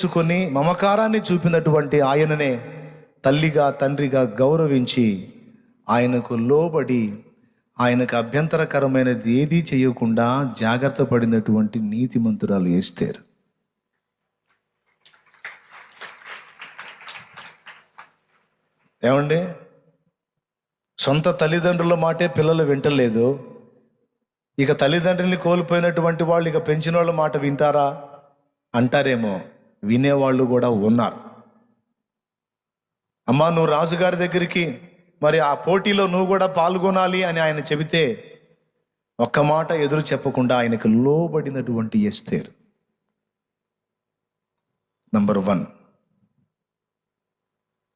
చేసుకొని మమకారాన్ని చూపినటువంటి ఆయననే తల్లిగా తండ్రిగా గౌరవించి ఆయనకు లోబడి ఆయనకు అభ్యంతరకరమైనది ఏదీ చేయకుండా జాగ్రత్త పడినటువంటి నీతిమంతురాలు ఎస్తేరు. ఏమండి, సొంత తల్లిదండ్రుల మాటే పిల్లలు వింటలేదు, ఇక తల్లిదండ్రుల్ని కోల్పోయినటువంటి వాళ్ళు ఇక పెంచిన వాళ్ళ మాట వింటారా అంటారేమో. వినేవాళ్ళు కూడా ఉన్నారు. అమ్మా, నువ్వు రాజుగారి దగ్గరికి మరి ఆ పోటీలో నువ్వు కూడా పాల్గొనాలి అని ఆయన చెబితే ఒక్క మాట ఎదురు చెప్పకుండా ఆయనకు లోబడినటువంటి ఎస్తేరు. నంబర్ 1,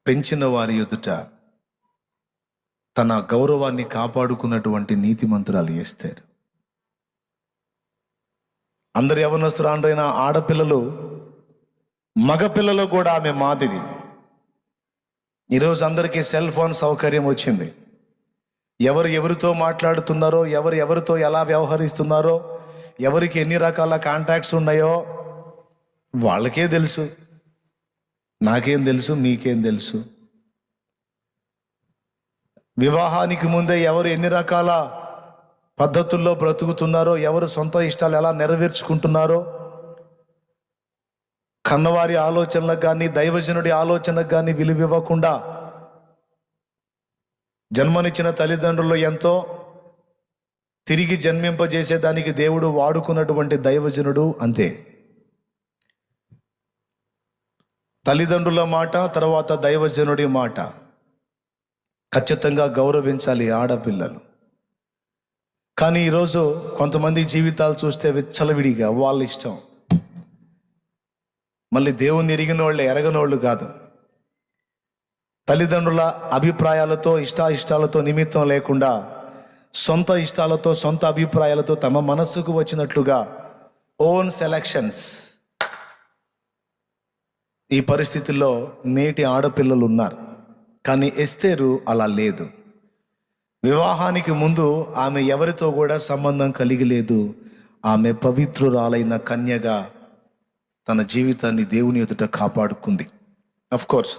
పెంచిన వారి ఎదుట తన గౌరవాన్ని కాపాడుకున్నటువంటి నీతిమంతురాలు ఎస్తేరు. అందరు యవనస్తురాండ్రైన ఆడపిల్లలు మగపిల్లలు కూడా ఆమె మాదిరి. ఈరోజు అందరికీ సెల్ ఫోన్ సౌకర్యం వచ్చింది. ఎవరు ఎవరితో మాట్లాడుతున్నారో, ఎవరు ఎవరితో ఎలా వ్యవహరిస్తున్నారో, ఎవరికి ఎన్ని రకాల కాంటాక్ట్స్ ఉన్నాయో వాళ్ళకే తెలుసు. నాకేం తెలుసు, మీకేం తెలుసు? వివాహానికి ముందే ఎవరు ఎన్ని రకాల పద్ధతుల్లో బ్రతుకుతున్నారో, ఎవరు సొంత ఇష్టాలు ఎలా నెరవేర్చుకుంటున్నారో, కన్నవారి ఆలోచనలకు కానీ దైవజనుడి ఆలోచనకు కానీ విలువివ్వకుండా జన్మనిచ్చిన తల్లిదండ్రులు ఎంతో తిరిగి జన్మింపజేసేదానికి దేవుడు వాడుకున్నటువంటి దైవజనుడు అంతే. తల్లిదండ్రుల మాట, తర్వాత దైవజనుడి మాట ఖచ్చితంగా గౌరవించాలి ఆడపిల్లలు. కానీ ఈరోజు కొంతమంది జీవితాలు చూస్తే విచ్చలవిడిగా వాళ్ళ ఇష్టం. మళ్ళీ దేవుని ఎరిగిన వాళ్ళు ఎరగనోళ్ళు కాదు. తల్లిదండ్రుల అభిప్రాయాలతో ఇష్టాలతో నిమిత్తం లేకుండా సొంత ఇష్టాలతో సొంత అభిప్రాయాలతో తమ మనస్సుకు వచ్చినట్లుగా ఓన్ సెలక్షన్స్. ఈ పరిస్థితుల్లో నేటి ఆడపిల్లలు ఉన్నారు. కానీ ఎస్తేరు అలా లేదు. వివాహానికి ముందు ఆమె ఎవరితో కూడా సంబంధం కలిగి లేదు. ఆమె పవిత్రురాలైన కన్యగా తన జీవితాన్ని దేవుని ఎదుట కాపాడుకుంది. కోర్స్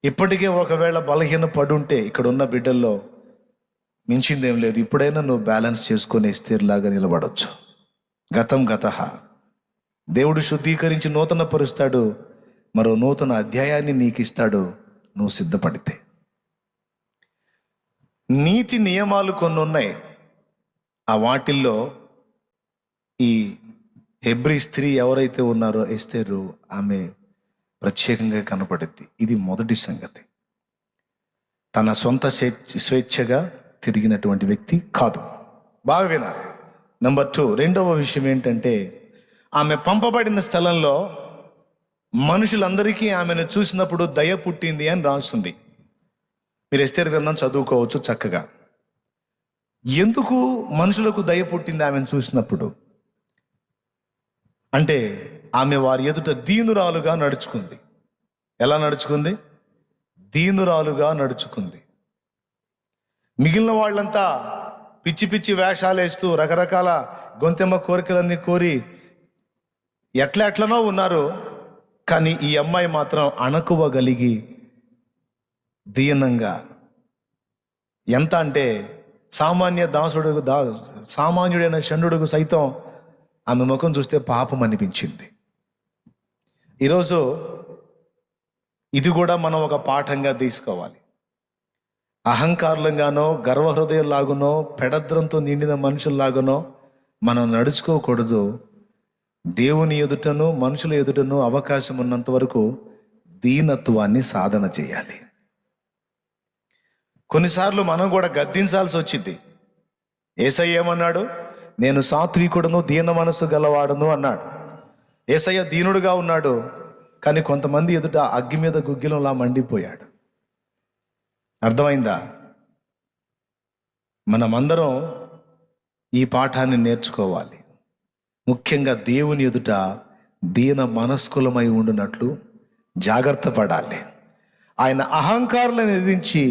ఇప్పటికే ఒకవేళ బలహీన పడుంటే ఇక్కడ ఉన్న బిడ్డల్లో మించిందేం లేదు. ఇప్పుడైనా నువ్వు బ్యాలెన్స్ చేసుకొని ఎస్తేరులాగా నిలబడవచ్చు. గతం గతః. దేవుడు శుద్ధీకరించి నూతన పరుస్తాడు. మరో నూతన అధ్యాయాన్ని నీకు ఇస్తాడు నువ్వు సిద్ధపడితే. నీతి నియమాలు కొన్ని ఉన్నాయి. ఆ వాటిల్లో ఈ హెబ్రీ స్త్రీ ఎవరైతే ఉన్నారో ఎస్తేరు, ఆమె ప్రత్యేకంగా కనపడుద్ది. ఇది మొదటి సంగతి. తన సొంత స్వేచ్ఛగా తిరిగినటువంటి వ్యక్తి కాదు. బాగా వినాలి. నంబర్ 2, రెండవ విషయం ఏంటంటే, ఆమె పంపబడిన స్థలంలో మనుషులందరికీ ఆమెను చూసినప్పుడు దయ పుట్టింది అని రాస్తుంది. మీరు ఎస్తేరు గ్రంథం చదువుకోవచ్చు చక్కగా. ఎందుకు మనుషులకు దయ పుట్టింది ఆమెను చూసినప్పుడు అంటే, ఆమె వారి ఎదుట దీనురాలుగా నడుచుకుంది. ఎలా నడుచుకుంది? దీనురాలుగా నడుచుకుంది. మిగిలిన వాళ్ళంతా పిచ్చి పిచ్చి వేషాలు వేస్తూ రకరకాల గొంతెమ్మ కోరికలన్నీ కోరి ఎట్లనో ఉన్నారు. కానీ ఈ అమ్మాయి మాత్రం అణకువగలిగి దీనంగా, ఎంత అంటే సామాన్యుడైన షండుడుకు సైతం ఆమె ముఖం చూస్తే పాపం అనిపించింది. ఈరోజు ఇది కూడా మనం ఒక పాఠంగా తీసుకోవాలి. అహంకారులంగానో గర్వహృదయంలాగానో పెడద్రంతో నిండిన మనుషుల్లాగానో మనం నడుచుకోకూడదు. దేవుని ఎదుటను మనుషుల ఎదుటను అవకాశం ఉన్నంత వరకు దీనత్వాన్ని సాధన చేయాలి. కొన్నిసార్లు మనం కూడా గద్దించాల్సి వచ్చింది. యేసయ్య ఏమన్నాడు? నేను సాత్వికుడును దీన మనసు గలవాడును అన్నాడు. యేసయ్య దీనుడుగా ఉన్నాడు, కానీ కొంతమంది ఎదుట అగ్గి మీద గుగ్గిలంలా మండిపోయాడు. అర్థమైందా? మనమందరం ఈ పాఠాన్ని నేర్చుకోవాలి. ముఖ్యంగా దేవుని ఎదుట దీన మనస్కులమై ఉండునట్లు జాగ్రత్త పడాలి. ఆయన అహంకారులను ఎదిరించి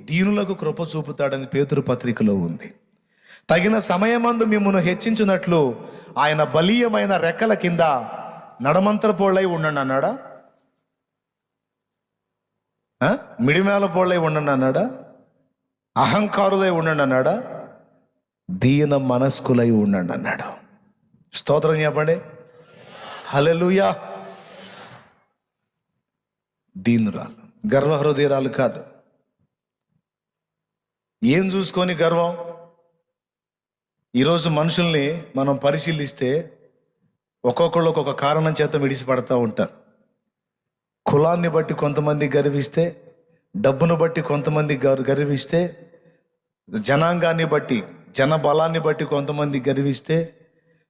దీనులకు కృప చూపుతాడని పేతురు పత్రికలో ఉంది. తగిన సమయమందు మిమ్మును హెచ్చించినట్లు ఆయన బలీయమైన రెక్కల కింద నడమంతర పోళ్ళై ఉండండి అన్నాడా? మిడిమేల పోళ్ళై ఉండండి అన్నాడా? అహంకారులై ఉండండి అన్నాడా? దీన మనస్కులై ఉండండి అన్నాడు. స్తోత్రం చెప్పండి. హల్లెలూయా. దీనురాలు, గర్వ హృదయరాలు కాదు. ఏం చూసుకొని గర్వం? ఈరోజు మనుషుల్ని మనం పరిశీలిస్తే ఒక్కొక్కళ్ళు ఒక్కొక్క కారణం చేత విడిచిపడతా ఉంటారు. కులాన్ని బట్టి కొంతమంది గర్విస్తే, డబ్బును బట్టి కొంతమంది గర్విస్తే, జనాంగాన్ని బట్టి, జన బలాన్ని బట్టి కొంతమంది గర్విస్తే,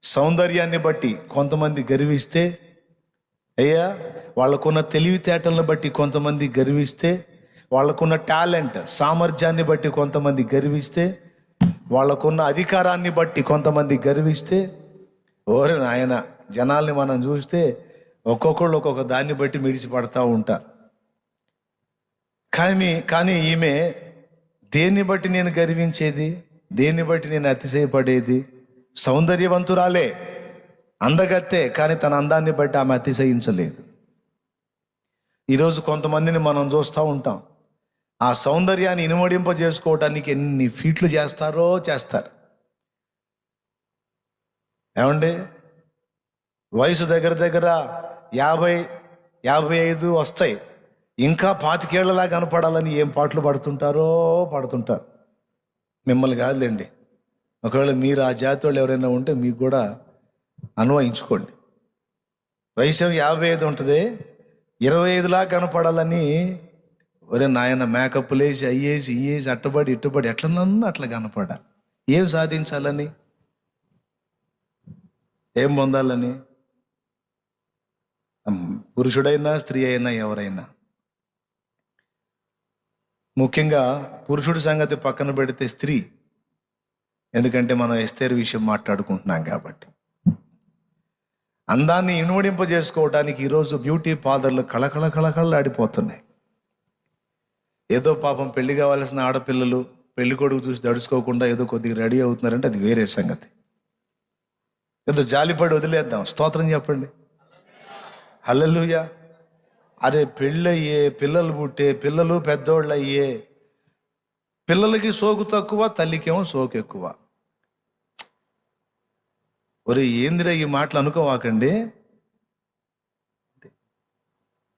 సౌందర్యాన్ని బట్టి కొంతమంది గర్విస్తే, అయ్యా వాళ్ళకున్న తెలివితేటలను బట్టి కొంతమంది గర్విస్తే, వాళ్ళకున్న టాలెంట్ సామర్థ్యాన్ని బట్టి కొంతమంది గర్విస్తే, వాళ్ళకున్న అధికారాన్ని బట్టి కొంతమంది గర్విస్తే, ఓరే నాయన జనాల్ని మనం చూస్తే ఒక్కొక్కళ్ళు ఒక్కొక్క దాన్ని బట్టి మిడిచిపడతా ఉంటారు. కానీ ఈమె దేన్ని బట్టి నేను గర్వించేది, దేన్ని బట్టి నేను అతిశయపడేది? సౌందర్యవంతురాలే, అందగత్తే, కానీ తన అందాన్ని బట్టి ఆమె అతిశయించలేదు. ఈరోజు కొంతమందిని మనం చూస్తూ ఉంటాం, ఆ సౌందర్యాన్ని ఇనుమడింపజేసుకోవటానికి ఎన్ని ఫీట్లు చేస్తారు. ఏమండి, వయసు దగ్గర 50-55 వస్తాయి, ఇంకా 25 ఏళ్లలా కనపడాలని ఏం పాటలు పడుతుంటారు. మిమ్మల్ని కాదులేండి, ఒకవేళ మీరు ఆ జాతి వాళ్ళు ఎవరైనా ఉంటే మీకు కూడా అన్వయించుకోండి. వయసు 55 ఉంటుంది, 25లా కనపడాలని ఒరే నాయన మేకప్ లేసి అయ్యేసి ఇయ్యేసి అట్టబడి ఇట్టుబడి ఎట్లనన్నా అట్లా కనపడ. ఏం సాధించాలని, ఏం పొందాలని? పురుషుడైనా స్త్రీ అయినా ఎవరైనా, ముఖ్యంగా పురుషుడి సంగతి పక్కన పెడితే స్త్రీ, ఎందుకంటే మనం ఎస్తేరు విషయం మాట్లాడుకుంటున్నాం కాబట్టి, అందాన్ని ఇనుమడింపజేసుకోవడానికి ఈరోజు బ్యూటీ పార్లర్లు కళకళలాడిపోతున్నాయి. ఏదో పాపం పెళ్లి కావాల్సిన ఆడపిల్లలు పెళ్లి కొడుకు చూసి దడుచుకోకుండా ఏదో కొద్దిగా రెడీ అవుతున్నారంటే అది వేరే సంగతి. ఏదో జాలిపడి వదిలేద్దాం. స్తోత్రం చెప్పండి. హల్లెలూయా. అరే పెళ్ళయ్యే, పిల్లలు పుట్టే, పిల్లలు పెద్దోళ్ళు అయ్యే, పిల్లలకి సోకు తక్కువ, తల్లికేమో సోకు ఎక్కువ. ఒరే ఏందిరా ఈ మాటలు అనుకోవాకండి.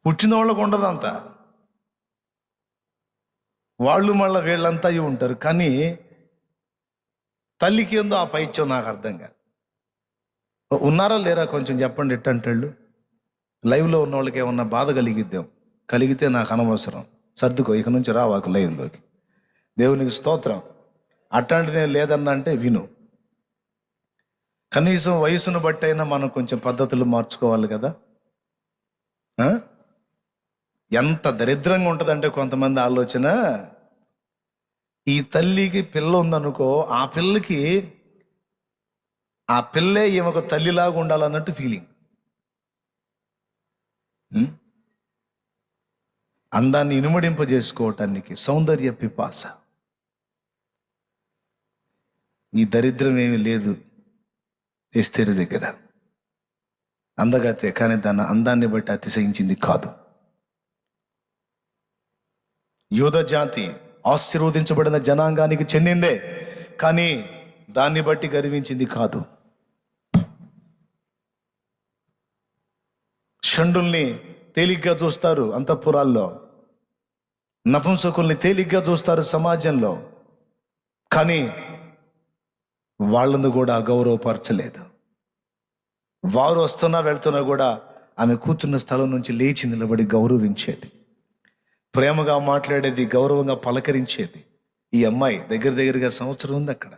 పుట్టిన వాళ్ళకు ఉండదంతా, వాళ్ళు మళ్ళీ వీళ్ళంతా అయి ఉంటారు. కానీ తల్లికి ఏందో ఆ పైత్యం నాకు అర్థంగా. ఉన్నారా లేరా కొంచెం చెప్పండి. ఎట్టంటాళ్ళు లైవ్లో ఉన్న వాళ్ళకి ఏమన్నా బాధ కలిగితే నాకు అనవసరం, సర్దుకో, ఇక నుంచి రావాకు లైవ్లోకి. దేవునికి స్తోత్రం. అట్లాంటి నేను లేదన్నా అంటే విను. కనీసం వయసును బట్టి అయినా మనం కొంచెం పద్ధతులు మార్చుకోవాలి కదా. ఎంత దరిద్రంగా ఉంటుందంటే కొంతమంది ఆలోచన, ఈ తల్లికి పిల్ల ఉందనుకో, ఆ పిల్లే ఈమెకు తల్లిలాగా ఉండాలన్నట్టు ఫీలింగ్. అందాన్ని ఇనుమడింపజేసుకోవటానికి సౌందర్య పిపాస. ఈ దరిద్రం ఏమీ లేదు ఎస్తేరు దగ్గర. అందగతే, కానీ తన అందాన్ని బట్టి అతిశయించింది కాదు. యూద జాతి ఆశీర్వదించబడిన జనాంగానికి చెందిందే, కానీ దాన్ని బట్టి గర్వించింది కాదు. షండుల్ని తేలిగ్గా చూస్తారు అంతఃపురాల్లో, నపుంసకుల్ని తేలిగ్గా చూస్తారు సమాజంలో, కానీ వాళ్ళను కూడా అగౌరవపరచలేదు. వారు వస్తున్నా వెళ్తున్నా కూడా ఆమె కూర్చున్న స్థలం నుంచి లేచి నిలబడి గౌరవించేది, ప్రేమగా మాట్లాడేది, గౌరవంగా పలకరించేది. ఈ అమ్మాయి దగ్గరగా సంవత్సరం ఉంది అక్కడ.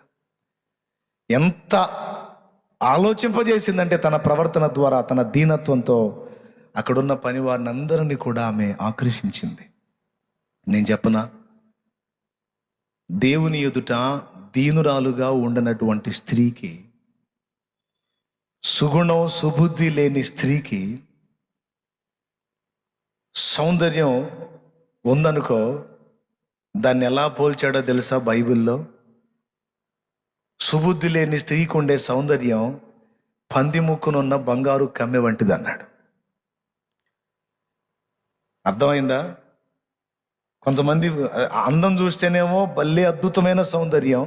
ఎంత ఆలోచింపజేసిందంటే తన ప్రవర్తన ద్వారా, తన దీనత్వంతో అక్కడున్న పని వారిని అందరినీ కూడా ఆమె ఆకర్షించింది. నేను చెప్పనా, దేవుని ఎదుట దీనురాలుగా ఉండనటువంటి స్త్రీకి, సుగుణం సుబుద్ధి లేని స్త్రీకి సౌందర్యం ఉందనుకో, దాన్ని ఎలా పోల్చాడో తెలుసా బైబిల్లో? సుబుద్ధి లేని స్త్రీకి ఉండే సౌందర్యం పంది ముక్కునున్న బంగారు కమ్మె వంటిది అన్నాడు. అర్థమైందా? కొంతమంది అందం చూస్తేనేమో భలే అద్భుతమైన సౌందర్యం,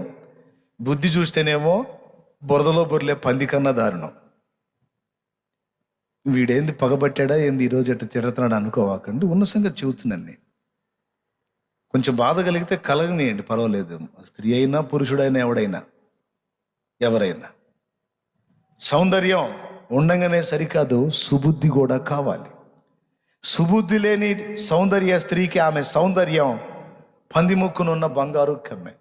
బుద్ధి చూస్తేనేమో బురదలో బొర్లే పంది కన్నా దారుణం. వీడేంది పగబట్టాడా ఏంది ఈరోజు ఎట్లా తిడుతున్నాడు అనుకోవాకండి, ఉన్న సంగతి చెబుతున్నాను నేను. కొంచెం బాధ కలిగితే కలగనియండి, పర్వాలేదు. స్త్రీ అయినా పురుషుడైనా ఎవరైనా సౌందర్యం ఉండంగానే సరికాదు, సుబుద్ధి కూడా కావాలి. సుబుద్ధి లేని సౌందర్య స్త్రీకి ఆమె సౌందర్యం పంది ముక్కునున్న బంగారు కమ్మె.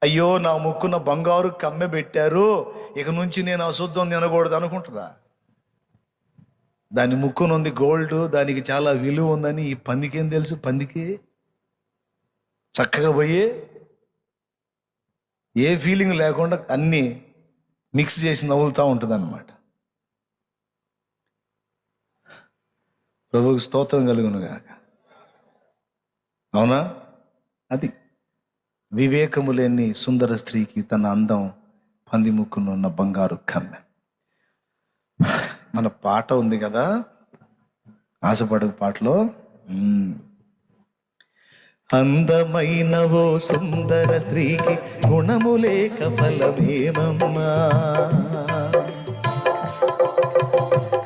అయ్యో, నా ముక్కున బంగారు కమ్మె పెట్టారు, ఇక నుంచి నేను అశుద్ధం తినకూడదు అనుకుంటుందా? దాని ముక్కునుంది గోల్డ్, దానికి చాలా విలువ ఉందని ఈ పందికి ఏం తెలుసు? పందికి చక్కగా పోయి ఏ ఫీలింగ్ లేకుండా అన్నీ మిక్స్ చేసి నవ్వులుతూ ఉంటుంది అన్నమాట. ప్రభువుకి స్తోత్రం కలుగునుగాక. అవునా? అది వివేకము లేని సుందర స్త్రీకి తన అందం పంది ముక్కునున్న బంగారు కమ్మె. మన పాట ఉంది కదా, ఆశపడకు పాటలో, అందమైన ఓ సుందర స్త్రీకి గుణము లేక ఫలమేమమ్మా,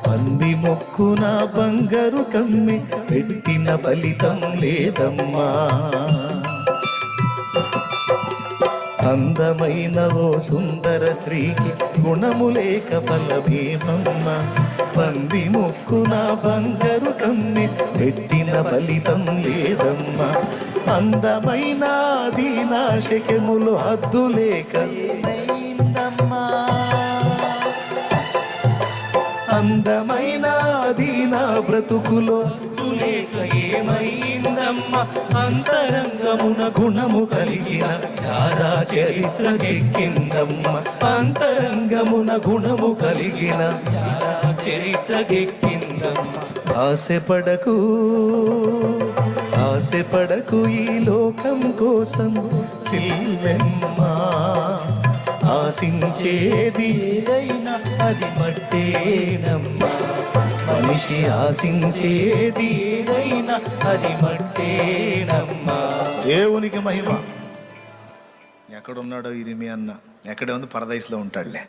పంది మొక్కున బంగారు కమ్మి పెట్టిన ఫలితం లేదమ్మా. అందమైన ఓ సుందర స్త్రీకి గుణము లేక ఫలమేమమ్మా, పంది మొక్కున బంగారు కమ్మి పెట్టిన ఫలితం లేదమ్మా. అందమైన దీనాశకములు హద్దు లేక ఏమైందమ్మా, అందమైన దీనా బ్రతుకులో హద్దు లేక ఏమైందమ్మా. అంతరంగమున గుణము కలిగిన సారా చరిత్రకెక్కిందమ్మా, అంతరంగమున గుణము కలిగిన సారా చరిత్రకెక్కిందమ్మా. ఆశపడకు ఈ లోకం కోసం చిల్లెమ్మా, ఆశించేది ఏదైనా అది మట్టేనమ్మా. మనిషి ఆశించేది ఏదైనా అది మట్టేనమ్మా. దేవునికి మహిమ. ఎక్కడున్నాడో ఇరిమి అన్న, ఎక్కడే ఉంది? పరదైస్లో ఉంటాడులే.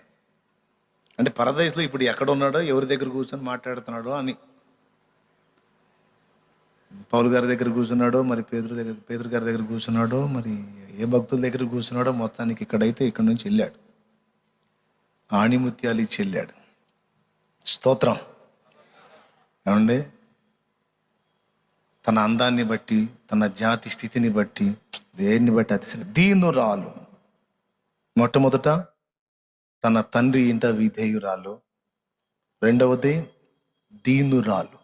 అంటే పరదైస్లో ఇప్పుడు ఎక్కడున్నాడో, ఎవరి దగ్గర కూర్చొని మాట్లాడుతున్నాడో అని. పౌలు గారి దగ్గర కూర్చున్నాడో, మరి పేతురు గారి దగ్గర కూర్చున్నాడో, మరి ఏ భక్తుల దగ్గర కూర్చున్నాడో, మొత్తానికి ఇక్కడైతే ఇక్కడి నుంచి వెళ్ళాడు, ఆణిముత్యాలు ఇచ్చి వెళ్ళాడు. స్తోత్రం. ఏమండి, తన అందాన్ని బట్టి, తన జాతి స్థితిని బట్టి, దేన్ని బట్టి అతిశయ దీనురాలు. మొట్టమొదట తన తండ్రి ఇంట విధేయురాలు, రెండవది దీనురాలు.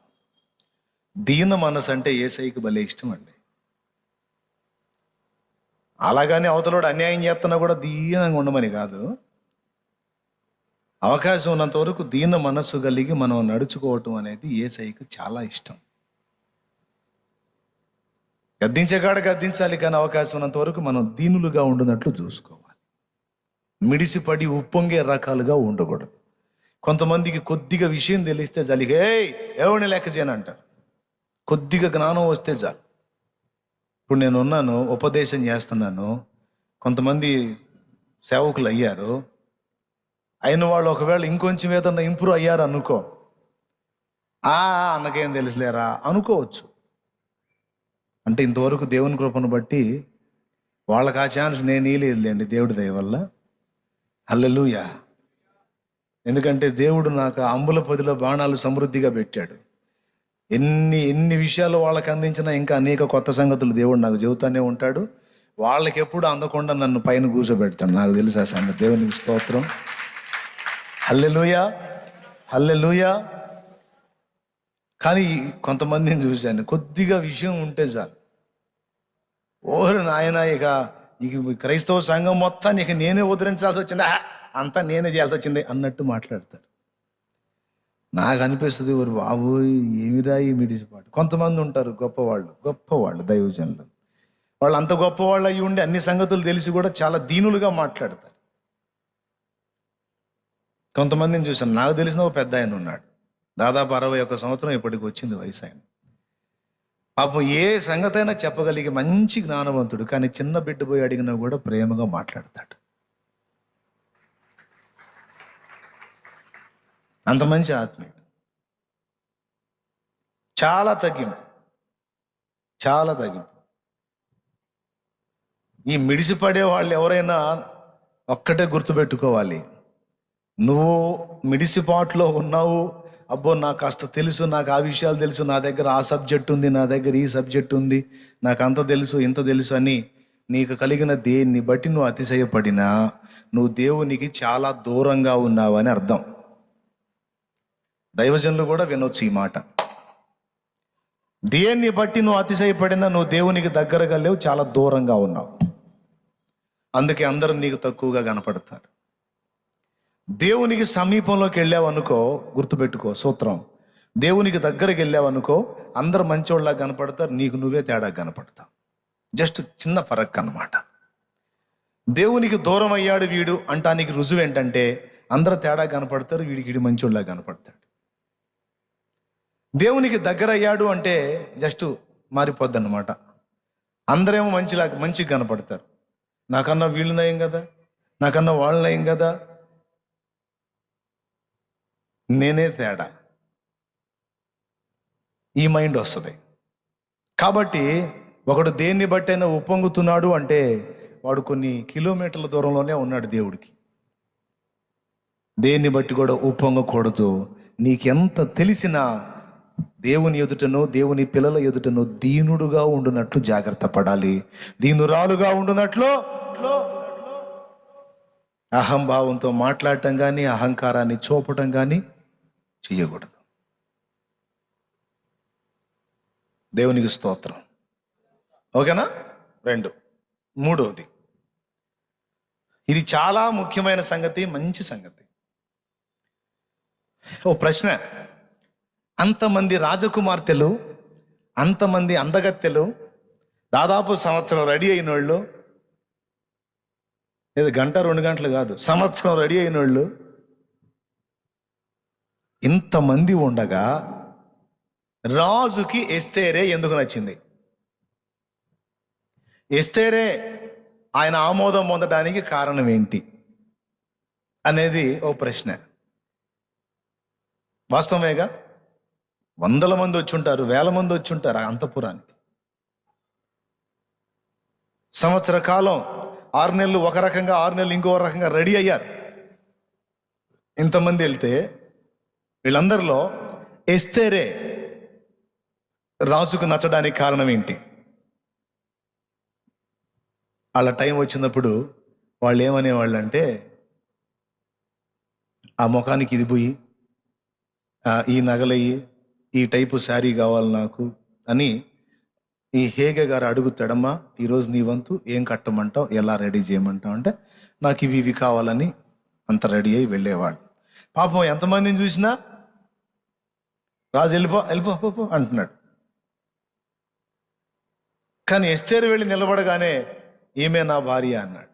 దీన మనసు అంటే యేసయ్యకి భలే ఇష్టం అండి. అలాగని అవతలోడు అన్యాయం చేస్తున్నా కూడా దీనంగా ఉండమని కాదు, అవకాశం ఉన్నంత వరకు దీన మనస్సు కలిగి మనం నడుచుకోవటం అనేది యేసయ్యకి చాలా ఇష్టం. గద్దించే కాడ గద్దించాలి, కానీ అవకాశం ఉన్నంత వరకు మనం దీనులుగా ఉండునట్లు చూసుకోవాలి. మిడిసిపడి ఉప్పొంగే రకాలుగా ఉండకూడదు. కొంతమందికి కొద్దిగా విషయం తెలిస్తే జలిగే ఎవరిని లెక్క చేయను అంటారు. కొద్దిగా జ్ఞానం వస్తే చాలు. ఇప్పుడు నేను ఉన్నాను, ఉపదేశం చేస్తున్నాను, కొంతమంది సేవకులు అయ్యారు, అయిన వాళ్ళు ఒకవేళ ఇంకొంచెం ఏదన్నా ఇంప్రూవ్ అయ్యారు అనుకో, అన్నకేం తెలుసులేరా అనుకోవచ్చు. అంటే ఇంతవరకు దేవుని కృపను బట్టి వాళ్ళకి ఆ ఛాన్స్ నేను ఇవ్వలేదులేండి, దేవుడి దయ వల్ల. హల్లెలూయా. ఎందుకంటే దేవుడు నాకు అంబుల పొదిలో బాణాలు సమృద్ధిగా పెట్టాడు. ఎన్ని విషయాలు వాళ్ళకి అందించినా ఇంకా అనేక కొత్త సంగతులు దేవుడు నాకు చెబుతానే ఉంటాడు. వాళ్ళకి ఎప్పుడు అందకుండా నన్ను పైన కూర్చోబెడతాడు, నాకు తెలుసు ఆ సంగతి. దేవునికి స్తోత్రం. హల్లెలూయా, హల్లెలూయా. కానీ కొంతమందిని చూశాను, కొద్దిగా విషయం ఉంటే చాలు, ఓరు నాయన ఇక క్రైస్తవ సంఘం మొత్తాన్ని ఇక నేనే ఉద్ధరించాల్సి వచ్చింది, అంతా నేనే చేయాల్సి వచ్చింది అన్నట్టు మాట్లాడతారు. నాకు అనిపిస్తుంది, ఓరు బాబు ఏమిరా ఈ మిడిసిపాటు. కొంతమంది ఉంటారు గొప్పవాళ్ళు దైవజనులు, వాళ్ళు అంత గొప్పవాళ్ళు అయ్యి ఉండి అన్ని సంగతులు తెలిసి కూడా చాలా దీనులుగా మాట్లాడతారు. కొంతమందిని చూసాను, నాకు తెలిసిన ఒక పెద్ద ఆయన ఉన్నాడు, దాదాపు 61 సంవత్సరం ఇప్పటికి వచ్చింది వయసు. ఆయన పాపం ఏ సంగతి అయినా చెప్పగలిగే మంచి జ్ఞానవంతుడు, కానీ చిన్న బిడ్డ పోయి అడిగినా కూడా ప్రేమగా మాట్లాడతాడు. అంత మంచి ఆత్మీయుడు. చాలా తగ్గింపు, చాలా తగ్గింపు. ఈ మిడిసిపడే వాళ్ళు ఎవరైనా ఒక్కటే గుర్తుపెట్టుకోవాలి, నువ్వు మిడిసిపాట్లో ఉన్నావు, అబ్బో నాకు కాస్త తెలుసు, నాకు ఆ విషయాలు తెలుసు, నా దగ్గర ఆ సబ్జెక్ట్ ఉంది, నా దగ్గర ఈ సబ్జెక్ట్ ఉంది, నాకు అంత తెలుసు ఇంత తెలుసు అని నీకు కలిగిన దేన్ని బట్టి నువ్వు అతిశయపడినా నువ్వు దేవునికి చాలా దూరంగా ఉన్నావు అని అర్థం. దైవజనులు కూడా వినొచ్చు ఈ మాట. దేన్ని బట్టి నువ్వు అతిశయపడినా నువ్వు దేవునికి దగ్గరగా లేవు, చాలా దూరంగా ఉన్నావు. అందుకే అందరూ నీకు తక్కువగా కనపడతారు. దేవునికి సమీపంలోకి వెళ్ళావు అనుకో, గుర్తుపెట్టుకో సూత్రం, దేవునికి దగ్గరికి వెళ్ళావు అనుకో, అందరు మంచోళ్ళ కనపడతారు, నీకు నువ్వే తేడా కనపడతావు. జస్ట్ చిన్న ఫరక్ అన్నమాట. దేవునికి దూరం అయ్యాడు వీడు అంటానికి రుజువు ఏంటంటే, అందరు తేడా కనపడతారు, వీడి మంచోళ్ళ కనపడతాడు. దేవునికి దగ్గర అయ్యాడు అంటే జస్ట్ మారిపోద్ది అన్నమాట. అందరేమో మంచిగా కనపడతారు, నాకన్నా వీళ్ళు నయం కదా, నాకన్నా వాళ్ళు నయం కదా, నేనే తేడా, ఈ మైండ్ వస్తుంది. కాబట్టి ఒకడు దేన్ని బట్టి అయినా ఉప్పొంగుతున్నాడు అంటే వాడు కొన్ని కిలోమీటర్ల దూరంలోనే ఉన్నాడు దేవుడికి. దేన్ని బట్టి కూడా ఉప్పొంగకూడదు. నీకెంత తెలిసినా దేవుని ఎదుటను, దేవుని పిల్లల ఎదుటను దీనుడుగా ఉండునట్లు జాగ్రత్త పడాలి. దీనురాలుగా ఉండునట్లు అహంభావంతో మాట్లాడటం కానీ, అహంకారాన్ని చూపటం కానీ చెయ్యకూడదు. దేవునికి స్తోత్రం. ఓకేనా? మూడవది, ఇది చాలా ముఖ్యమైన సంగతి, మంచి సంగతి. ఓ ప్రశ్న, అంతమంది రాజకుమార్తెలు, అంతమంది అందగత్తెలు, దాదాపు సంవత్సరం రెడీ అయిన వాళ్ళు, లేదు గంట 2 గంటలు కాదు, సంవత్సరం రెడీ అయిన వాళ్ళు ఇంతమంది ఉండగా రాజుకి ఎస్తేరే ఎందుకు నచ్చింది? ఎస్తేరే ఆయన ఆమోదం పొందడానికి కారణం ఏంటి అనేది ఓ ప్రశ్న. వాస్తవమేగా, 100 మంది వచ్చి ఉంటారు, 1000 మంది వచ్చి ఉంటారు ఆ అంతఃపురానికి. సంవత్సర కాలం, 6 నెలలు ఒక రకంగా, 6 నెలలు ఇంకో రకంగా రెడీ అయ్యారు. ఇంతమంది వెళ్తే వీళ్ళందరిలో ఎస్తేరే రాజుకు నచ్చడానికి కారణం ఏంటి? వాళ్ళ టైం వచ్చినప్పుడు వాళ్ళు ఏమనేవాళ్ళు అంటే, ఆ ముఖానికి ఇది పోయి, ఈ నగలయ్యి, ఈ టైపు శారీ కావాలి నాకు అని ఈ హేగ గారు అడుగుతాడమ్మా, ఈరోజు నీ వంతు ఏం కట్టమంటావు, ఎలా రెడీ చేయమంటావు అంటే, నాకు ఇవి కావాలని అంత రెడీ అయ్యి వెళ్ళేవాళ్ళు. పాపం ఎంతమందిని చూసినా రాజు వెళ్ళిపో అంటున్నాడు. కానీ ఎస్తేరు వెళ్ళి నిలబడగానే ఈమె నా భార్య అన్నాడు.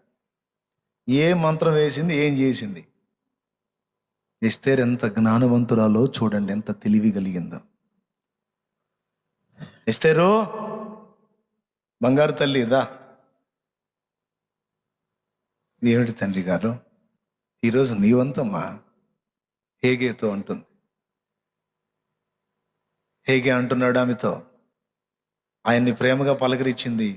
ఏ మంత్రం వేసింది, ఏం చేసింది? ఎస్తేరు ఎంత జ్ఞానవంతురాలో చూడండి, ఎంత తెలివి కలిగిందో. ఎస్తేరు బంగారు తల్లి దా. ఏమిటి తండ్రి గారు, ఈరోజు నీవంతమ్మా హేగేతో అంటుంది. హేగే అంటున్నాడు ఆమెతో. ఆయన్ని ప్రేమగా పలకరించింది.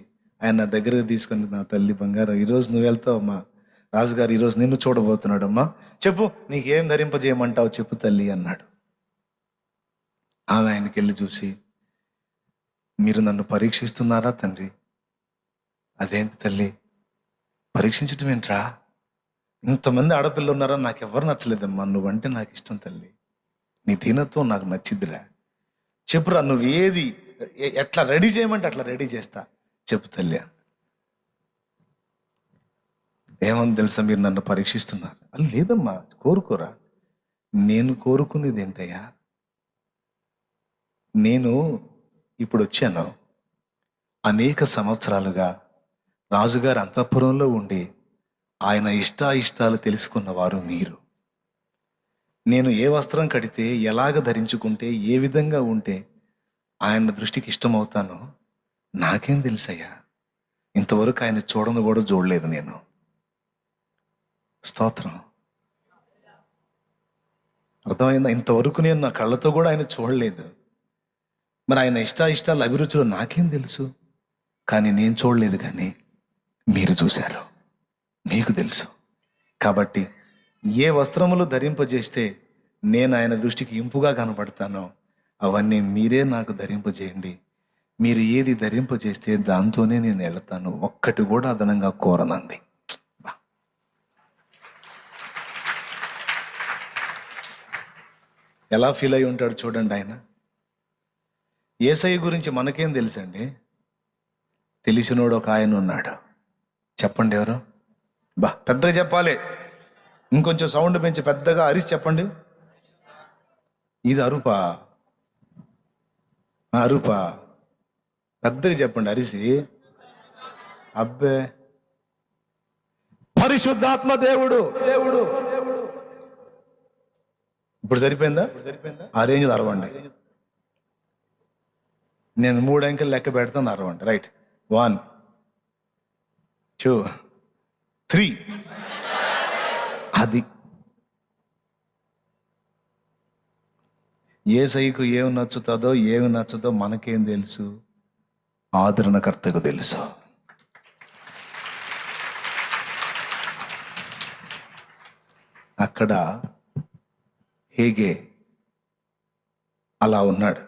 ఆయన నా దగ్గరకు తీసుకుని, నా తల్లి బంగారు, ఈరోజు నువ్వు వెళ్తావమ్మా, రాజుగారు ఈరోజు నిన్ను చూడబోతున్నాడమ్మా, చెప్పు నీకేం ధరింపజేయమంటావు చెప్పు తల్లి అన్నాడు. ఆమె ఆయనకి వెళ్ళి చూసి, మీరు నన్ను పరీక్షిస్తున్నారా తండ్రి? అదేంటి తల్లి, పరీక్షించటం ఏంట్రా, ఇంతమంది ఆడపిల్లలు ఉన్నారా, నాకెవ్వరు నచ్చలేదమ్మా, నువ్వంటే నాకు ఇష్టం తల్లి, నీ దీనత్వం నాకు నచ్చిద్దిరా, చెప్పురా నువ్వు ఏది ఎట్లా రెడీ చేయమంటే అట్లా రెడీ చేస్తా, చెప్పు తల్లి. ఏమని తెలుసా, మీరు నన్ను పరీక్షిస్తున్నారు? అది లేదమ్మా, కోరుకోరా. నేను కోరుకునేది ఏంటయ్యా, నేను ఇప్పుడు వచ్చాను, అనేక సంవత్సరాలుగా రాజుగారి అంతఃపురంలో ఉండి ఆయన ఇష్టాయిష్టాలు తెలుసుకున్నవారు మీరు. నేను ఏ వస్త్రం కడితే, ఎలాగ ధరించుకుంటే, ఏ విధంగా ఉంటే ఆయన దృష్టికి ఇష్టమవుతాను నాకేం తెలుసయ్యా? ఇంతవరకు ఆయన చూడను కూడా చూడలేదు నేను. స్తోత్రం. అర్థమైందా? ఇంతవరకు నేను నా కళ్ళతో కూడా ఆయన చూడలేదు. మరి ఆయన ఇష్టాలు అభిరుచులు నాకేం తెలుసు? కానీ నేను చూడలేదు, కానీ మీరు చూశారు, మీకు తెలుసు. కాబట్టి ఏ వస్త్రములు ధరింపజేస్తే నేను ఆయన దృష్టికి ఇంపుగా కనబడతానో అవన్నీ మీరే నాకు ధరింపజేయండి. మీరు ఏది ధరింపజేస్తే దాంతోనే నేను వెళతాను, ఒక్కటి కూడా అదనంగా కోరనంది. ఎలా ఫీల్ అయి ఉంటాడు చూడండి ఆయన. యేసయ్య గురించి మనకేం తెలుసండి? తెలిసినోడు ఒక ఆయన ఉన్నాడు. చెప్పండి ఎవరు? పెద్దగా చెప్పాలి, ఇంకొంచెం సౌండ్ పెంచి పెద్దగా అరిసి చెప్పండి. ఇది అరుపా? అరుపా? పెద్దగా చెప్పండి అరిసి. అబ్బే, పరిశుద్ధాత్మ దేవుడు. దేవుడు ఇప్పుడు సరిపోయిందా? ఆ రేంజ్ అరవండి. నేను 3 అంకెలు లెక్క పెడతాను, అరవండి. రైట్, 1 2 3. అది యేసయ్యకు ఏమి నచ్చుతుందో ఏమి నచ్చదో మనకేం తెలుసు? ఆదరణకర్తకు తెలుసు. అక్కడ హేగే అలా ఉన్నాడు.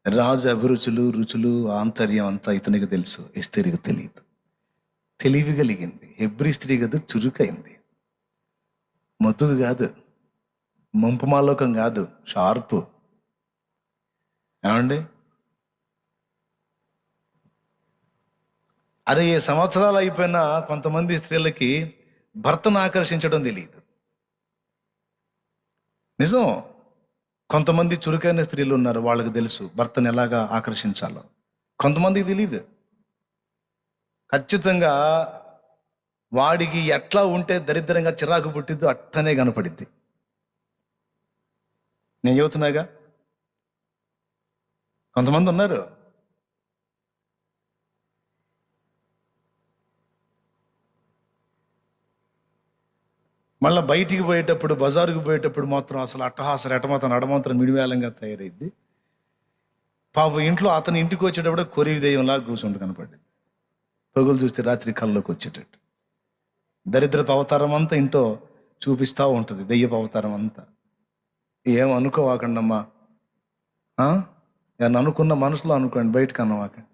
రాజు అభిరుచులు, రుచులు, ఆంతర్యం అంతా ఇతనికి తెలుసు. ఎస్తేరుకు తెలియదు. తెలివి కలిగింది. హెబ్రీ స్త్రీ కదా, చురుకైంది. మొత్తుది కాదు, ముంపు మాలోకం కాదు, షార్పు. ఏమండి? అరే, ఏ సంవత్సరాలు అయిపోయినా కొంతమంది స్త్రీలకి భర్తను ఆకర్షించడం తెలియదు. నిజం. కొంతమంది చురుకైన స్త్రీలు ఉన్నారు, వాళ్ళకి తెలుసు భర్తను ఎలాగా ఆకర్షించాలో. కొంతమందికి తెలియదు. ఖచ్చితంగా వాడికి ఎట్లా ఉంటే దరిద్రంగా చిరాకు పుట్టిద్దో అట్టనే కనపడిద్ది. నేను చెబుతున్నాగా, కొంతమంది ఉన్నారు. మళ్ళీ బయటికి పోయేటప్పుడు, బజారుకి పోయేటప్పుడు మాత్రం అసలు అట్టహాసలు ఎటమాత్రం అడమాత్రం మిడివేలంగా తయారైద్ది. పాపం ఇంట్లో అతని ఇంటికి వచ్చేటప్పుడు కొరివి దెయ్యంలాగా కూర్చుంటూ కనపడింది. పొగులు చూస్తే రాత్రి కళ్ళలోకి వచ్చేటట్టు దరిద్రపు అవతారం అంతా ఇంట్లో చూపిస్తూ ఉంటుంది, దెయ్యపు అవతారం అంతా. ఏం అనుకోవాకండమ్మా, నేను అనుకున్న మనసులో అనుకోండి, బయటకు అన్నవాకండి.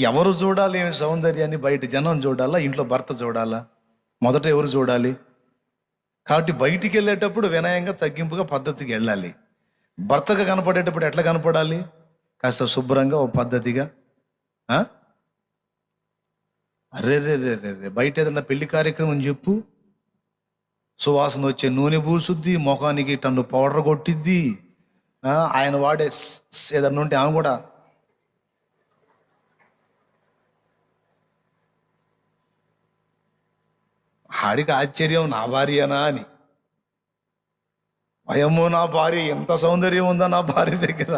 ఎవరు చూడాలి ఏమి సౌందర్యాన్ని? బయట జనం చూడాలా, ఇంట్లో భర్త చూడాలా? మొదట ఎవరు చూడాలి? కాబట్టి బయటికి వెళ్ళేటప్పుడు వినయంగా, తగ్గింపుగా, పద్ధతికి వెళ్ళాలి. భర్తగా కనపడేటప్పుడు ఎట్లా కనపడాలి? కాస్త శుభ్రంగా, ఓ పద్ధతిగా. అరే రే రే రే రే బయట ఏదన్నా పెళ్లి కార్యక్రమం చెప్పు, సువాసన వచ్చే నూనె పూసుద్ది, ముఖానికి టన్ను పౌడర్ కొట్టిద్ది. ఆయన వాడే ఏదన్నా ఉంటే ఆమె కూడా ఆడికి ఆశ్చర్యం, నా భార్యనా అని. భయము, నా భార్య ఎంత సౌందర్యం ఉందా నా భార్య దగ్గర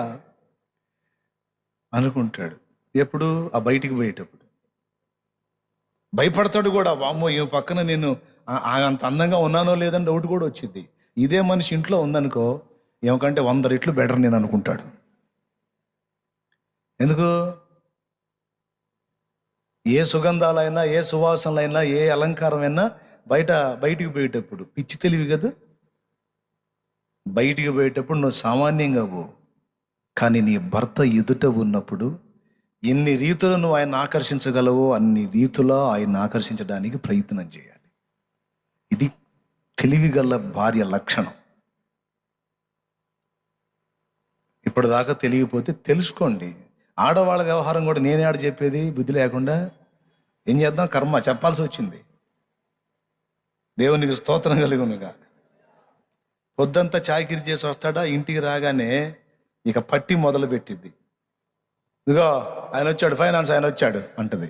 అనుకుంటాడు. ఎప్పుడు? ఆ బయటికి పోయేటప్పుడు భయపడతాడు కూడా. వామ్మో, ఈ పక్కన నేను అంత అందంగా ఉన్నానో లేదని డౌట్ కూడా వచ్చింది. ఇదే మనిషి ఇంట్లో ఉందనుకో, ఏమకంటే 100 రెట్లు బెటర్ నేను అనుకుంటాడు. ఎందుకు? ఏ సుగంధాలైనా, ఏ సువాసనలైనా, ఏ అలంకారమైనా బయటికి పోయేటప్పుడు పిచ్చి తెలివి కదా. బయటికి పోయేటప్పుడు నువ్వు సామాన్యంగా పో, కానీ నీ భర్త ఎదుట ఉన్నప్పుడు ఎన్ని రీతులు నువ్వు ఆయన ఆకర్షించగలవో అన్ని రీతులా ఆయన ఆకర్షించడానికి ప్రయత్నం చేయాలి. ఇది తెలివిగల భార్య లక్షణం. ఇప్పటిదాకా తెలియకపోతే తెలుసుకోండి. ఆడవాళ్ళ వ్యవహారం కూడా నేనే ఆడ చెప్పేది, బుద్ధి లేకుండా ఏం చేద్దాం, కర్మ చెప్పాల్సి వచ్చింది. దేవునికి స్తోత్రం కలుగునుగా. పొద్దంతా చాకిరి చేసి వస్తాడా, ఇంటికి రాగానే ఇక పట్టి మొదలు పెట్టిద్ది. ఇదిగో ఆయన వచ్చాడు, ఫైనాన్స్ ఆయన వచ్చాడు అంటది.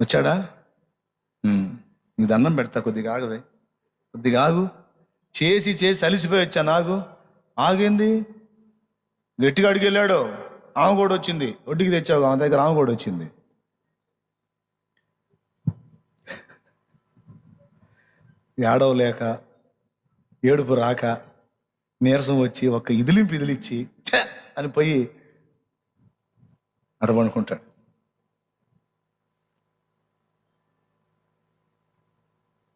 వచ్చాడా? నీకు దండం పెడతా, కొద్దిగా ఆగవే, కొద్దిగా ఆగు. చేసి చేసి అలిసిపోయి వచ్చా. నాకు ఆగింది, గట్టిగా అడిగి వెళ్ళాడు. ఆమె కూడా వచ్చింది. ఒడ్డుకి తెచ్చావు, ఆమె దగ్గర ఆమె కూడా వచ్చింది. ఏడవలేక, ఏడుపు రాక, నీరసం వచ్చి ఒక్క ఇదిలిచ్చి ఛ అని పోయి అడవనుకుంటాడు.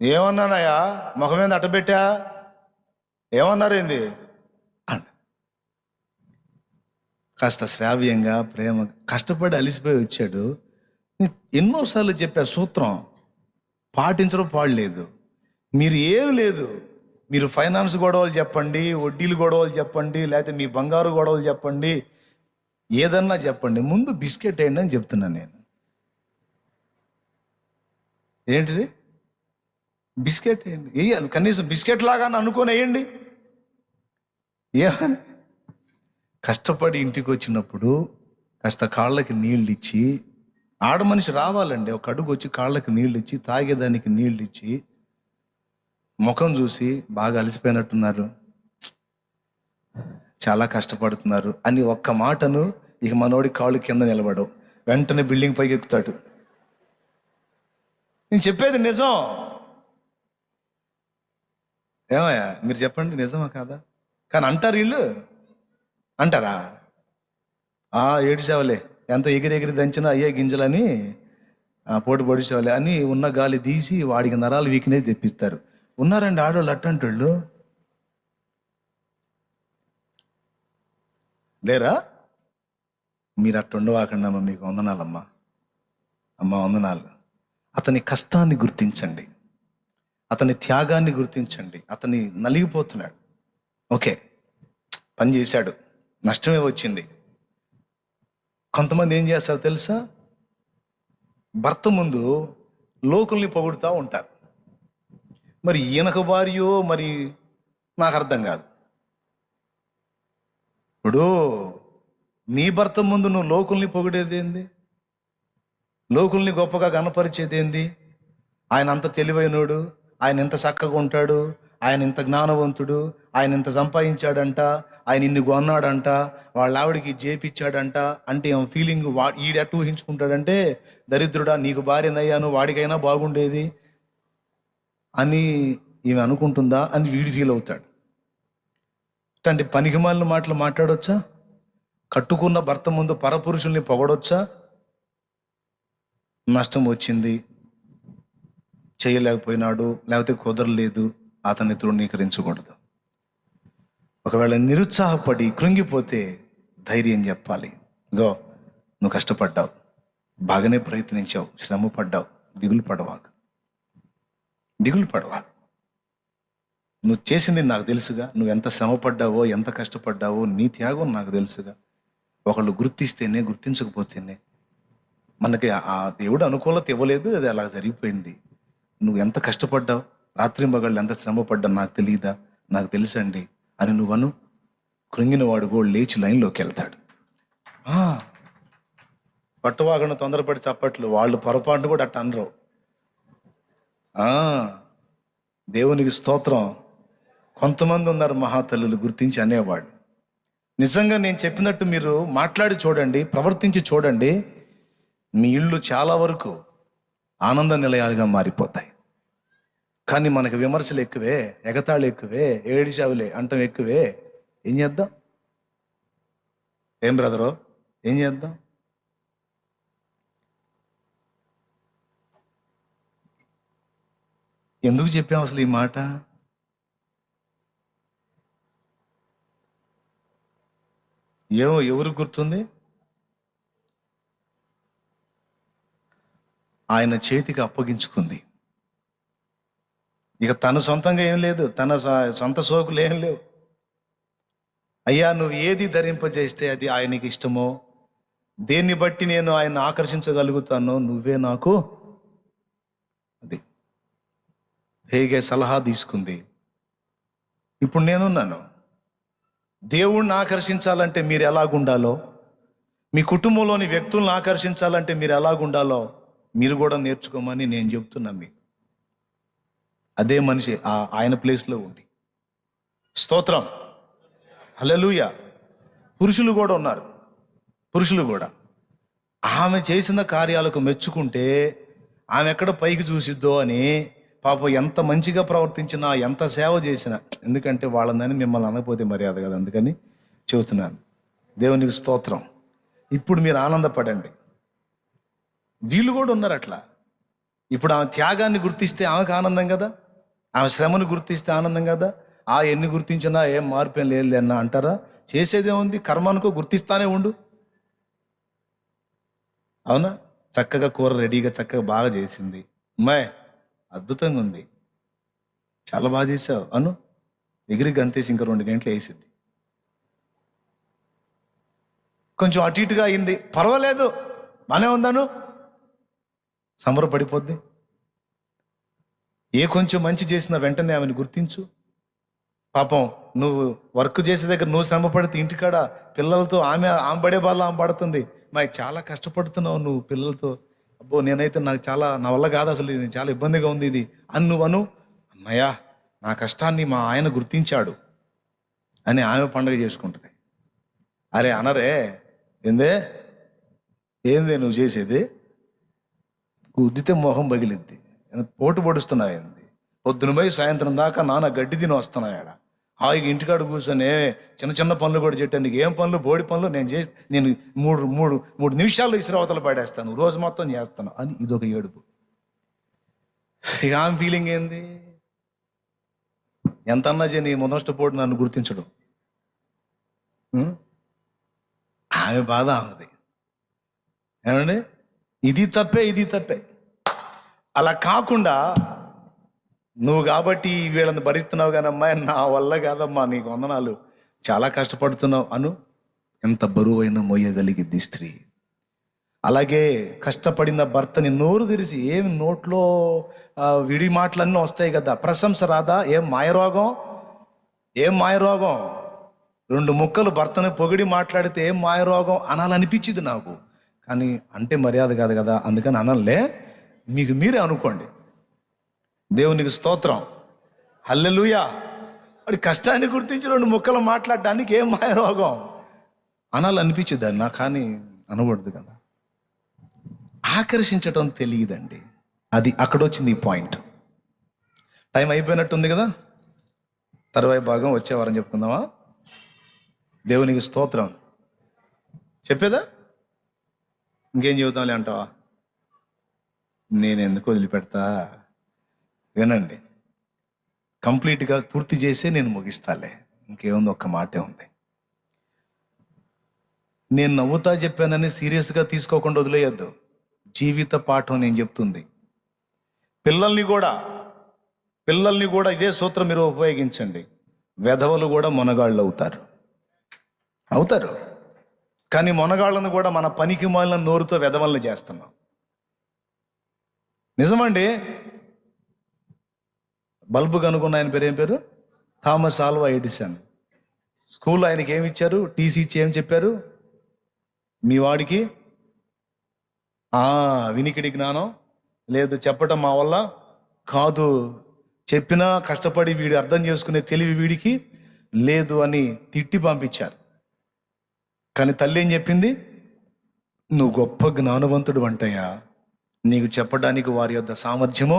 ఏమన్నానయ్యా, ముఖం మీద అట్టబెట్టా, ఏమన్నారేంది కాస్త శ్రావ్యంగా ప్రేమ కష్టపడి అలిసిపోయి వచ్చాడు. ఎన్నోసార్లు చెప్పా సూత్రం, పాటించడం పాడలేదు. మీరు ఏం లేదు, మీరు ఫైనాన్స్ గొడవలు చెప్పండి, వడ్డీలు గొడవలు చెప్పండి, లేకపోతే మీ బంగారు గొడవలు చెప్పండి, ఏదన్నా చెప్పండి, ముందు బిస్కెట్ వేయండి అని చెప్తున్నాను నేను. ఏంటిది? బిస్కెట్ వేయండి, వేయాలి, కనీసం బిస్కెట్ లాగా అనుకొని వేయండి. ఏమని కష్టపడి ఇంటికి వచ్చినప్పుడు కాస్త కాళ్ళకి నీళ్ళు ఇచ్చి, ఆడ మనిషి రావాలండి, ఒక అడుగు వచ్చి కాళ్ళకి నీళ్ళు ఇచ్చి, తాగేదానికి నీళ్ళు ఇచ్చి, ముఖం చూసి బాగా అలసిపోయినట్టున్నారు, చాలా కష్టపడుతున్నారు అని ఒక్క మాటను ఇక మనోడి కాళ్ళు కింద నిలబడవు, వెంటనే బిల్డింగ్ పైకి ఎక్కుతాడు. నేను చెప్పేది నిజం. ఏమయ్యా మీరు చెప్పండి, నిజమా కాదా? కానీ అంటారు వీళ్ళు, అంటారా? ఏడిసేవలే, ఎంత ఎగిరి దంచినా అయ్యే గింజలని పోటీ పొడిసేవాళ్ళే అని ఉన్న గాలి తీసి వాడికి నరాలు వీక్నెస్ తెప్పిస్తారు. ఉన్నారండి ఆడవాళ్ళు అట్టంటోళ్ళు, లేరా? మీరు అట్టుండవాకండమ్మా, మీకు వందనాలమ్మా. అమ్మ వందనాలు. అతని కష్టాన్ని గుర్తించండి, అతని త్యాగాన్ని గుర్తించండి. అతని నలిగిపోతున్నాడు, ఓకే పని చేశాడు, నష్టమే వచ్చింది. కొంతమంది ఏం చేస్తారో తెలుసా? భర్త ముందు లోకుల్ని పొగుడుతూ ఉంటారు. మరి ఈయనకు భార్యో మరి నాకు అర్థం కాదు. ఇప్పుడు నీ భర్త ముందు నువ్వు లోకుల్ని పొగిడేది ఏంది? లోకుల్ని గొప్పగా కనపరిచేది ఏంది? ఆయన అంత తెలివైనోడు, ఆయన ఎంత చక్కగా ఉంటాడు, ఆయన ఇంత జ్ఞానవంతుడు, ఆయన ఇంత సంపాదించాడంట, ఆయన ఇన్ని కొన్నాడంట, వాళ్ళ ఆవిడికి చేపిచ్చాడంట అంటే ఏం ఫీలింగ్? ఈడెట్టు ఊహించుకుంటాడంటే, దరిద్రుడా నీకు భార్యనయ్యాను, వాడికైనా బాగుండేది అని ఈమె అనుకుంటుందా అని వీడు ఫీల్ అవుతాడు. అంటే పనికిమాలిన మాటలు మాట్లాడొచ్చా? కట్టుకున్న భర్త ముందు పరపురుషుల్ని పొగడొచ్చా? నష్టం వచ్చింది, చేయలేకపోయినాడు, లేకపోతే కుదరలేదు, అతన్ని తృణీకరించకూడదు. ఒకవేళ నిరుత్సాహపడి కృంగిపోతే ధైర్యం చెప్పాలి. గో నువ్వు కష్టపడ్డావు, బాగానే ప్రయత్నించావు, శ్రమ పడ్డావు, దిగులు పడవాకు. నువ్వు చేసింది నాకు తెలుసుగా, నువ్వు ఎంత శ్రమ పడ్డావో, ఎంత కష్టపడ్డావో, నీ త్యాగం నాకు తెలుసుగా. ఒకళ్ళు గుర్తిస్తేనే, గుర్తించకపోతేనే. మనకి ఆ దేవుడు అనుకూలత ఇవ్వలేదు, అది అలా జరిగిపోయింది. నువ్వు ఎంత కష్టపడ్డావు, రాత్రింబగళ్ళు ఎంత శ్రమ పడ్డా నాకు తెలియదా? నాకు తెలుసండి అని నువ్వను. కృంగిన వాడు కూడా లేచి లైన్లోకి వెళ్తాడు. పట్టువాగను తొందరపడి చప్పట్లు, వాళ్ళు పొరపాటును కూడా అట్ట అనరు. దేవునికి స్తోత్రం. కొంతమంది ఉన్నారు మహాతల్లులు గుర్తించి అనేవాడు. నిజంగా నేను చెప్పినట్టు మీరు మాట్లాడి చూడండి, ప్రవర్తించి చూడండి, మీ ఇళ్ళు చాలా వరకు ఆనంద నిలయాలుగా మారిపోతాయి. కానీ మనకు విమర్శలు ఎక్కువే, ఎగతాళి ఎక్కువే, ఏడిచావులే అంటాం ఎక్కువే. ఏం చేద్దాం? ఏం బ్రదరు ఏం చేద్దాం? ఎందుకు చెప్పాం అసలు ఈ మాట? ఎవరు గుర్తుంది? ఆయన చేతికి అప్పగించుకుంది. ఇక తన సొంతంగా ఏం లేదు, తన సొంత సోకులు ఏం లేవు. అయ్యా నువ్వు ఏది ధరింపజేస్తే అది ఆయనకి ఇష్టమో, దేన్ని బట్టి నేను ఆయన ఆకర్షించగలుగుతానో నువ్వే నాకు. అది హేగే సలహా తీసుకుంది. ఇప్పుడు నేనున్నాను. దేవుణ్ణి ఆకర్షించాలంటే మీరు ఎలాగుండాలో, మీ కుటుంబంలోని వ్యక్తులను ఆకర్షించాలంటే మీరు ఎలాగుండాలో మీరు కూడా నేర్చుకోమని నేను చెప్తున్నా మీకు. అదే మనిషి ఆయన ప్లేస్లో ఉండి స్తోత్రం, హల్లెలూయా. పురుషులు కూడా ఉన్నారు. పురుషులు కూడా ఆమె చేసిన కార్యాలకు మెచ్చుకుంటే ఆమె ఎక్కడ పైకి చూసిద్దో అని పాపం ఎంత మంచిగా ప్రవర్తించినా, ఎంత సేవ చేసినా, ఎందుకంటే వాళ్ళని మిమ్మల్ని అనకపోతే మర్యాద కదా, అందుకని చెబుతున్నాను. దేవునికి స్తోత్రం. ఇప్పుడు మీరు ఆనందపడండి. వీళ్ళు కూడా ఉన్నారు అట్లా. ఇప్పుడు ఆమె త్యాగాన్ని గుర్తిస్తే ఆమెకు ఆనందం కదా, ఆమె శ్రమను గుర్తిస్తే ఆనందం కదా. ఎన్ని గుర్తించినా ఏం మార్పు ఏం లేదు అన్న అంటారా? చేసేదేముంది, కర్మనుకో, గుర్తిస్తానే ఉండు. అవునా? చక్కగా కూర రెడీగా చక్కగా బాగా చేసింది. అమ్మాయి అద్భుతంగా ఉంది, చాలా బాగా చేసావు అను. ఎగిరి గంతేసి ఇంకా 2 గంటలు వేసింది. కొంచెం అటు ఇటుగా అయింది, పర్వాలేదు బానే ఉందాను, సంబరపడిపోద్ది. కొంచెం మంచి చేసిన వెంటనే ఆమెను గుర్తించు. పాపం నువ్వు వర్క్ చేసే దగ్గర నువ్వు శ్రమ పడితే ఇంటికాడ పిల్లలతో ఆమె పడే బాధ ఆమె పడుతుంది. మరి చాలా కష్టపడుతున్నావు నువ్వు పిల్లలతో. అబ్బో నేనైతే నా వల్ల కాదు అసలు, ఇది చాలా ఇబ్బందిగా ఉంది ఇది అని నువ్వను. అమ్మయ్యా నా కష్టాన్ని మా ఆయన గుర్తించాడు అని ఆమె పండుగ చేసుకుంటుంది. అరే అనరే, ఏందే నువ్వు చేసేది? ఉద్దితే మొహం పగిలిద్ది, పోటు పొడుస్తున్నావు ఏంది? పొద్దున పోయి సాయంత్రం దాకా నాన్న గడ్డి తిని వస్తున్నాయాడ. హాయిగా ఇంటికాడ కూర్చొని చిన్న చిన్న పనులు కూడా చెప్పాను. నీకు ఏం పనులు, బోడి పనులు నేను మూడు నిమిషాల్లో ఇసురవతలు పడేస్తాను, రోజు మొత్తం చేస్తాను అని ఇదొక ఏడుపు. ఇక ఆమె ఫీలింగ్ ఏంది? ఎంతన్నా చేయని మొదటి నన్ను గుర్తించడం. ఆమె బాధ ఆమెది. ఏమండి, ఇది తప్పే. అలా కాకుండా నువ్వు కాబట్టి వీళ్ళని భరిస్తున్నావు కానీ అమ్మాయి నా వల్ల కాదమ్మా, నీకు వందనాలు, చాలా కష్టపడుతున్నావు అను. ఎంత బరువైన మోయగలిగిద్ది స్త్రీ. అలాగే కష్టపడిన భర్తని నోరు తెరిచి ఏం నోట్లో విడి మాటలన్నీ వస్తాయి కదా, ప్రశంస రాదా? ఏం మాయరోగం 2 ముక్కలు భర్తని పొగిడి మాట్లాడితే ఏం మాయరోగం అనాలనిపించింది నాకు. కానీ అంటే మర్యాద కాదు కదా, అందుకని అనలే. మీకు మీరే అనుకోండి. దేవునికి స్తోత్రం, హల్లెలూయా. వాడి కష్టాన్ని గుర్తించి 2 ముక్కలు మాట్లాడడానికి ఏం మాయరోగం అనాలనిపించింది అన్న, కానీ అనకూడదు కదా. ఆకర్షించటం తెలియదండి, అది అక్కడ వచ్చింది ఈ పాయింట్. టైం అయిపోయినట్టుంది కదా, తర్వాయి భాగం వచ్చే వారం చెప్పుకుందామా? దేవునికి స్తోత్రం. చెప్పేదా? ఇంకేం చెబుతాంలే అంటావా? నేను ఎందుకు వదిలిపెడతా? వినండి, కంప్లీట్గా పూర్తి చేసే నేను ముగిస్తాలే. ఇంకేముంది, ఒక్క మాటే ఉంది. నేను నవ్వుతా చెప్పానని సీరియస్గా తీసుకోకుండా వదిలేయద్దు. జీవిత పాఠం నేను చెప్తుంది. పిల్లల్ని కూడా ఇదే సూత్రం మీరు ఉపయోగించండి. వెధవలు కూడా మొనగాళ్ళు అవుతారు. కానీ మొనగాళ్ళను కూడా మన పనికి మాలిన నోరుతో వెధవల్ని చేస్తున్నాం. నిజమండి. బల్బు కనుక్కున్న ఆయన పేరు ఏం పేరు? Thomas Alva Edison. స్కూల్లో ఆయనకి ఏమి ఇచ్చారు? టీసీ ఇచ్చి ఏం చెప్పారు? మీ వాడికి వినికిడి జ్ఞానం లేదు, చెప్పటం మా వల్ల కాదు, చెప్పినా కష్టపడి వీడు అర్థం చేసుకునే తెలివి వీడికి లేదు అని తిట్టి పంపించారు. కానీ తల్లి ఏం చెప్పింది? నువ్వు గొప్ప జ్ఞానవంతుడు అంటయ్యా, నీకు చెప్పడానికి వారి యొద్ద సామర్థ్యమో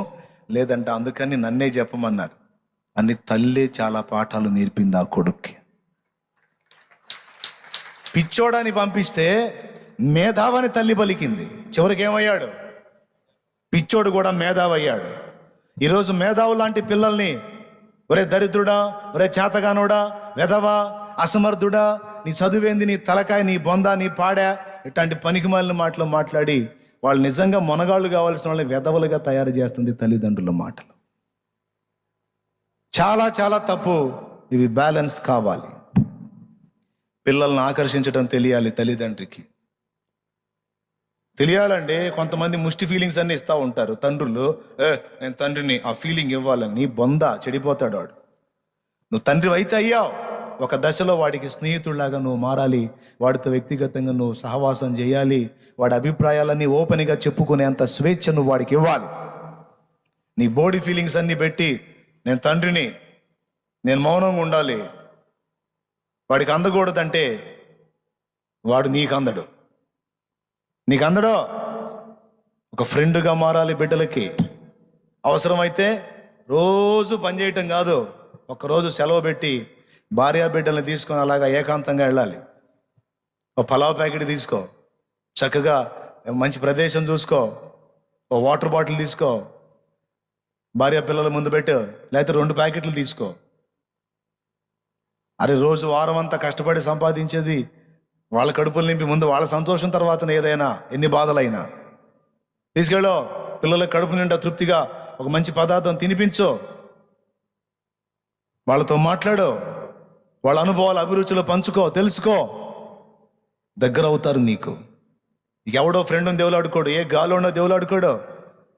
లేదంట, అందుకని నన్నే చెప్పమన్నారు అని తల్లే చాలా పాఠాలు నేర్పింది ఆ కొడుక్కి. పిచ్చోడాని పంపిస్తే మేధావని తల్లి పలికింది. చివరికి ఏమయ్యాడు? పిచ్చోడు కూడా మేధావయ్యాడు. ఈరోజు మేధావు లాంటి పిల్లల్ని ఒరే దరిద్రుడా, ఒరే చేతగానోడా, వెధవా, అసమర్థుడా, నీ చదువేంది, నీ తలకాయ, నీ బొంద, నీ పాడా, ఇట్లాంటి పనికిమాలిన మాటలు మాట్లాడి వాళ్ళు నిజంగా మొనగాళ్ళు కావాల్సిన వాళ్ళని వెధవలుగా తయారు చేస్తుంది తల్లిదండ్రుల మాటలు. చాలా చాలా తప్పు. ఇవి బ్యాలెన్స్ కావాలి. పిల్లల్ని ఆకర్షించడం తెలియాలి తల్లిదండ్రికి. తెలియాలండి. కొంతమంది ముష్టి ఫీలింగ్స్ అన్ని ఇస్తూ ఉంటారు తండ్రులు. నేను తండ్రిని, ఆ ఫీలింగ్ ఇవ్వాలని. బొంద, చెడిపోతాడు వాడు. నువ్వు తండ్రి అయితే అయ్యావు, ఒక దశలో వాడికి స్నేహితుడిలాగా నువ్వు మారాలి. వాడితో వ్యక్తిగతంగా నువ్వు సహవాసం చేయాలి. వాడి అభిప్రాయాలన్నీ ఓపెన్గా చెప్పుకునేంత స్వేచ్ఛ నువ్వు వాడికి ఇవ్వాలి. నీ బాడీ ఫీలింగ్స్ అన్నీ పెట్టి నేను తండ్రిని, నేను మౌనంగా ఉండాలి, వాడికి అందకూడదంటే వాడు నీకు అందడు. ఒక ఫ్రెండ్గా మారాలి బిడ్డలకి. అవసరమైతే రోజు పనిచేయటం కాదు, ఒకరోజు సెలవు పెట్టి భార్యా బిడ్డల్ని తీసుకొని అలాగా ఏకాంతంగా వెళ్ళాలి. ఒక పలావ్ ప్యాకెట్ తీసుకో, చక్కగా మంచి ప్రదేశం చూసుకో, ఓ వాటర్ బాటిల్ తీసుకో, భార్య పిల్లల ముందు పెట్టు, లేకపోతే 2 ప్యాకెట్లు తీసుకో. అరే రోజు వారం అంతా కష్టపడి సంపాదించేది వాళ్ళ కడుపులు నింపి ముందు వాళ్ళ సంతోషం తర్వాత ఏదైనా ఎన్ని బాధలైనా తీసుకెళ్ళో. పిల్లల కడుపు నిండా తృప్తిగా ఒక మంచి పదార్థం తినిపించో, వాళ్ళతో మాట్లాడో, వాళ్ళ అనుభవాల అభిరుచులు పంచుకో, తెలుసుకో. దగ్గర అవుతారు నీకు. ఎవడో ఫ్రెండ్ని దేవులాడుకోడు, ఏ గాలోనో దేవులాడుకోడు.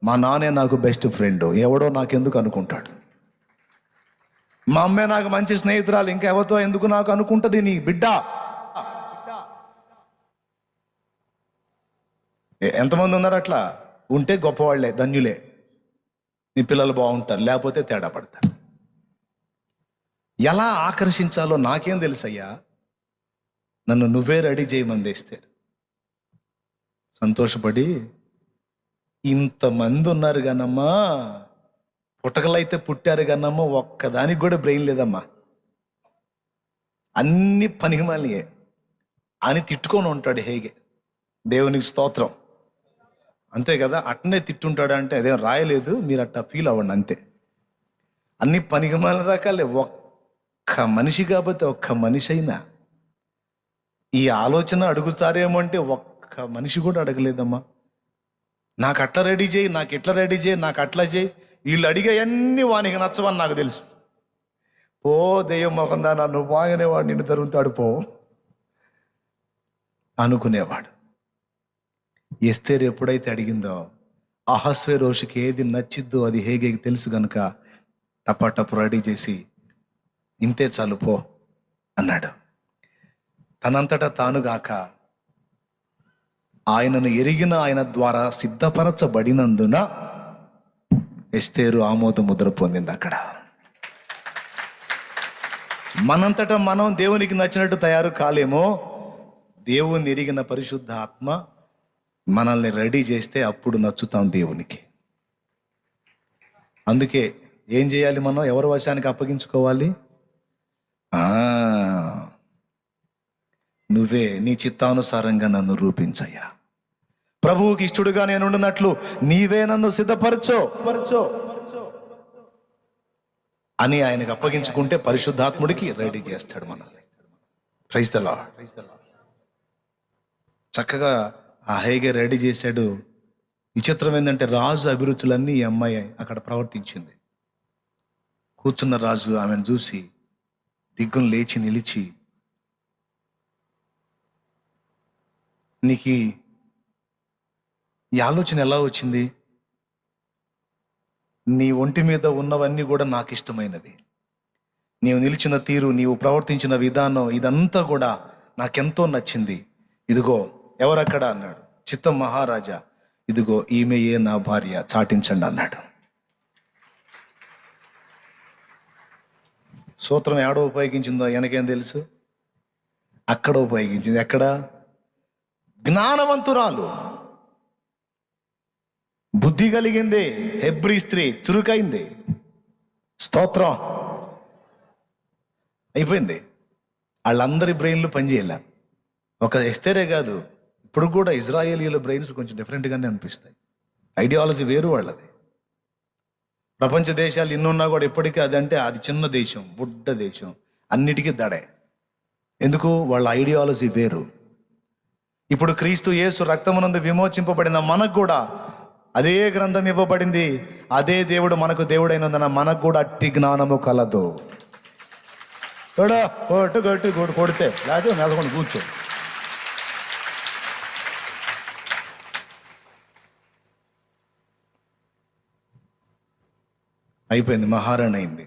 మా నాన్నే నాకు బెస్ట్ ఫ్రెండ్, ఎవడో నాకెందుకు అనుకుంటాడు. మా అమ్మే నాకు మంచి స్నేహితురాలు, ఇంకా ఎవరితో ఎందుకు నాకు అనుకుంటుంది నీ బిడ్డ. ఎంతమంది ఉన్నారు అట్లా? ఉంటే గొప్పవాళ్లే, ధన్యులే. నీ పిల్లలు బాగుంటారు, లేకపోతే తేడా పడతారు. ఎలా ఆకర్షించాలో నాకేం తెలుసయ్యా. నన్ను నువ్వే రెడీ చేయమని తెస్తే సంతోషపడి, ఇంతమంది ఉన్నారు కానమ్మా, పుట్టకలైతే పుట్టారు కానమ్మా, ఒక్కదానికి కూడా బ్రెయిన్ లేదమ్మా, అన్ని పనికిమాలియే అని తిట్టుకొని ఉంటాడు హేగే. దేవునికి స్తోత్రం. అంతే కదా, అట్నే తిట్టుంటాడు అంటే అదేం రాయలేదు, మీరు అట్టా ఫీల్ అవ్వండి అంతే. అన్ని పనికిమాలిన రకాలే. ఒక్క మనిషి కాబట్టి ఒక్క మనిషి అయినా ఈ ఆలోచన అడుగుతారేమో అంటే ఒక్క మనిషి కూడా అడగలేదమ్మా. నాకు అట్లా రెడీ చేయి, నాకు ఇట్లా రెడీ చేయి, నాకు అట్లా చేయి. వీళ్ళు అడిగేవన్నీ వానికి నచ్చవని నాకు తెలుసు. పో దెయ్యం మొహందా, నన్ను బాగానేవాడు, నిన్ను తరుగుతాడు పో అనుకునేవాడు. ఎస్తేరు ఎప్పుడైతే అడిగిందో అహస్వేరోషుకి ఏది నచ్చిద్దో అది హేగేకి తెలుసు గనుక టపాటపు రెడీ చేసి ఇంతే చాలు పో అన్నాడు. తనంతటా తానుగాక ఆయనను ఎరిగిన ఆయన ద్వారా సిద్ధపరచబడినందున ఎస్తేరు ఆమోద ముద్ర పొందింది అక్కడ. మనంతటా మనం దేవునికి నచ్చినట్టు తయారు కాలేమో, దేవుని ఎరిగిన పరిశుద్ధ ఆత్మ మనల్ని రెడీ చేస్తే అప్పుడు నచ్చుతాం దేవునికి. అందుకే ఏం చేయాలి మనం? ఎవరి వశానికి అప్పగించుకోవాలి? నువ్వే నీ చిత్తానుసారంగా నన్ను రూపించయ్యా, ప్రభువుకి ఇష్టడుగా నేనుండునట్లు నీవే నన్ను సిద్ధపరచో అని ఆయనకు అప్పగించుకుంటే పరిశుద్ధాత్ముడికి రెడీ చేస్తాడు మనల్ని. Praise the Lord. చక్కగా ఆ హేగే రెడీ చేశాడు. విచిత్రం ఏంటంటే రాజు అభిరుచులన్నీ ఈ అమ్మాయి అక్కడ ప్రవర్తించింది. కూర్చున్న రాజు ఆమెను చూసి దిగ్గును లేచి నిలిచి, నీకు ఈ ఆలోచన ఎలా వచ్చింది? నీ ఒంటి మీద ఉన్నవన్నీ కూడా నాకు ఇష్టమైనవి. నీవు నిలిచిన తీరు, నీవు ప్రవర్తించిన విధానం, ఇదంతా కూడా నాకెంతో నచ్చింది. ఇదిగో ఎవరక్కడ అన్నాడు. చిత్తం మహారాజా, ఇదిగో ఈమెయే నా భార్య, చాటించండి అన్నాడు. సూత్రం ఏడో ఉపయోగించిందో వెనకేం తెలుసు, అక్కడ ఉపయోగించింది. ఎక్కడ? జ్ఞానవంతురాలు, బుద్ధి కలిగింది, హెబ్రీ స్త్రీ, చురుకైంది. స్తోత్రం. అయిపోయింది. వాళ్ళందరి బ్రెయిన్లు పనిచేయాల. ఒక ఎస్తేరే కాదు, ఇప్పుడు కూడా ఇజ్రాయేలీల బ్రెయిన్స్ కొంచెం డిఫరెంట్గానే అనిపిస్తాయి. ఐడియాలజీ వేరు వాళ్ళది. ప్రపంచ దేశాలు ఇన్నున్నా కూడా ఎప్పటికీ అదంటే అది చిన్న దేశం, బుడ్డ దేశం, అన్నిటికీ దడే. ఎందుకు? వాళ్ళ ఐడియాలజీ వేరు. ఇప్పుడు క్రీస్తు యేసు రక్తమునందు విమోచింపబడిన మనకు కూడా అదే గ్రంథం ఇవ్వబడింది. అదే దేవుడు మనకు దేవుడైనందున మనకు కూడా అట్టి జ్ఞానము కలదు. కొడితే లేకపోతే నెలకొని కూర్చో. అయిపోయింది, మహారాణి అయింది.